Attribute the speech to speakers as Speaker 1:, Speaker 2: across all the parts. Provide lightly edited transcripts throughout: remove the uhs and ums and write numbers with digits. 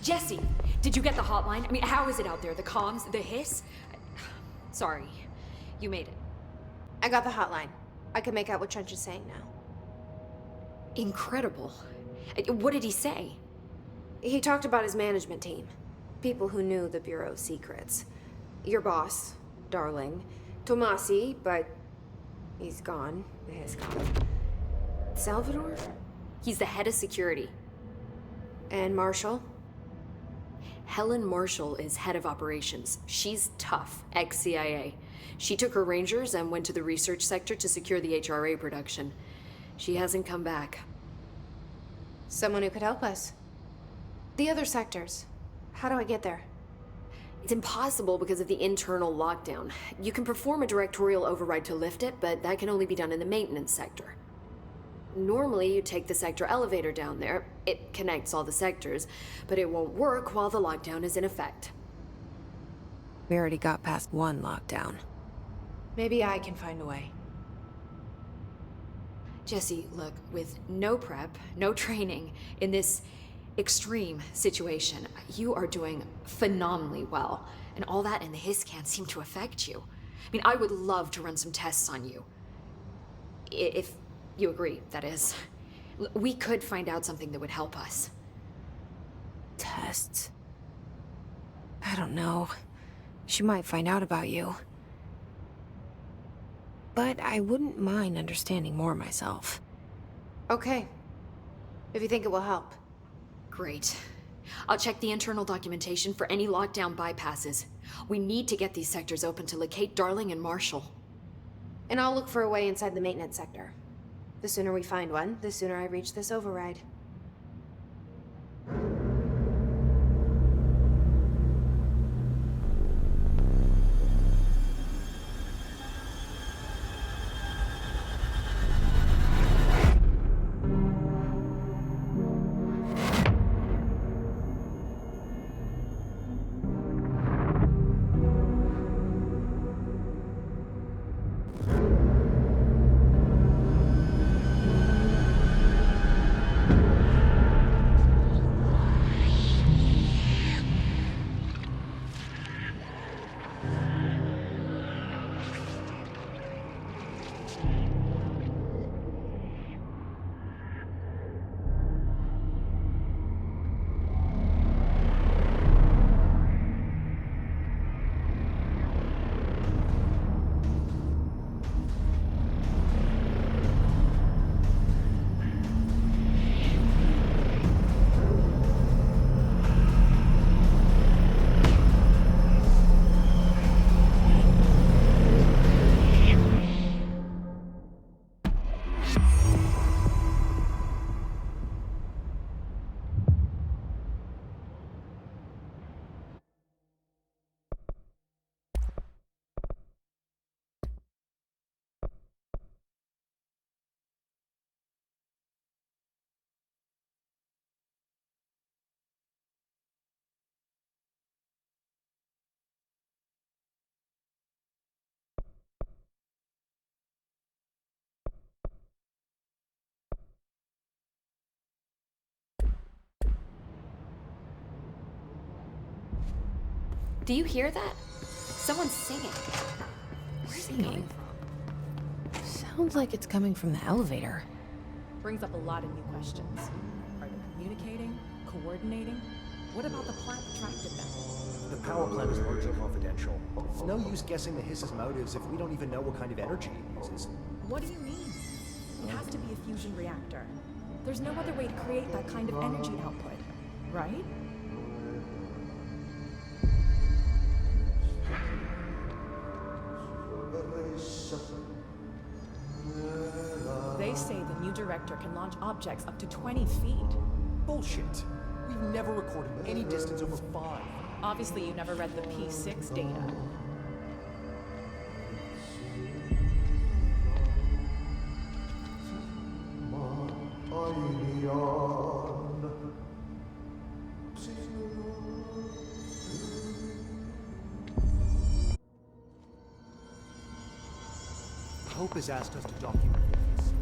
Speaker 1: Jesse, did you get the hotline? I mean, how is it out there? The comms, the hiss? Sorry, you made it.
Speaker 2: I got the hotline. I can make out what Trench is saying now.
Speaker 1: Incredible. What did he say?
Speaker 2: He talked about his management team. People who knew the Bureau's secrets. Your boss, Darling. Tomasi, but he's gone. He's gone. Salvador?
Speaker 1: He's the head of security.
Speaker 2: And Marshall?
Speaker 1: Helen Marshall is head of operations. She's tough, ex-CIA. She took her Rangers and went to the research sector to secure the HRA production. She hasn't come back.
Speaker 2: Someone who could help us. The other sectors. How do I get there?
Speaker 1: It's impossible because of the internal lockdown. You can perform a directorial override to lift it, but that can only be done in the maintenance sector. Normally, you take the sector elevator down there. It connects all the sectors, but it won't work while the lockdown is in effect.
Speaker 3: We already got past one lockdown.
Speaker 2: Maybe I can find a way.
Speaker 1: Jesse, look, with no prep, no training, in this extreme situation, you are doing phenomenally well. And all that and the hiss can't seem to affect you. I mean, I would love to run some tests on you. If you agree, that is. We could find out something that would help us.
Speaker 3: Tests? I don't know. She might find out about you. But I wouldn't mind understanding more myself.
Speaker 2: Okay. If you think it will help.
Speaker 1: Great. I'll check the internal documentation for any lockdown bypasses. We need to get these sectors open to locate Darling and Marshall.
Speaker 2: And I'll look for a way inside the maintenance sector. The sooner we find one, the sooner I reach this override.
Speaker 1: Do you hear that? Someone's singing.
Speaker 3: Singing? Sounds like it's coming from the elevator.
Speaker 4: Brings up a lot of new questions. Are they communicating? Coordinating? What about the plant that attracted them?
Speaker 5: The power plant is largely confidential. It's no use guessing the hiss's motives if we don't even know what kind of energy it uses.
Speaker 4: What do you mean? It has to be a fusion reactor. There's no other way to create that kind of energy output, right? They say the new director can launch objects up to 20 feet.
Speaker 5: Bullshit. We've never recorded any distance over 5.
Speaker 4: Obviously, you never read the P6 data.
Speaker 5: Hope has asked us to document this.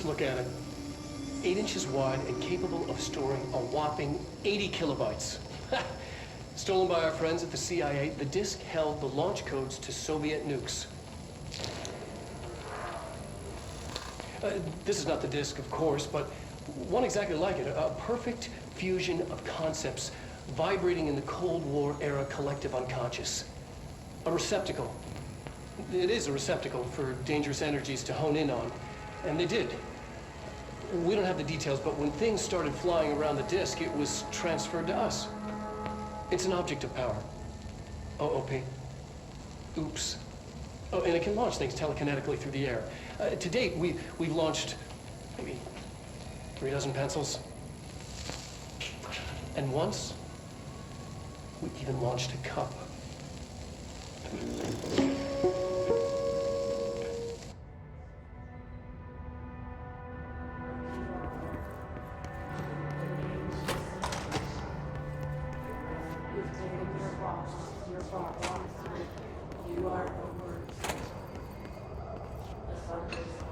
Speaker 6: Just look at it. 8 inches wide and capable of storing a whopping 80 kilobytes. Stolen by our friends at the CIA, the disk held the launch codes to Soviet nukes. This is not the disk, of course, but one exactly like it. A perfect fusion of concepts vibrating in the Cold War era collective unconscious. A receptacle. It is a receptacle for dangerous energies to hone in on. And they did. We don't have the details, but when things started flying around the disk, it was transferred to us. It's an object of power. OOP. Oops. Oh, and it can launch things telekinetically through the air. To date, we've launched maybe 3 dozen pencils. And once, we even launched a cup.
Speaker 7: You are the worst. The sun is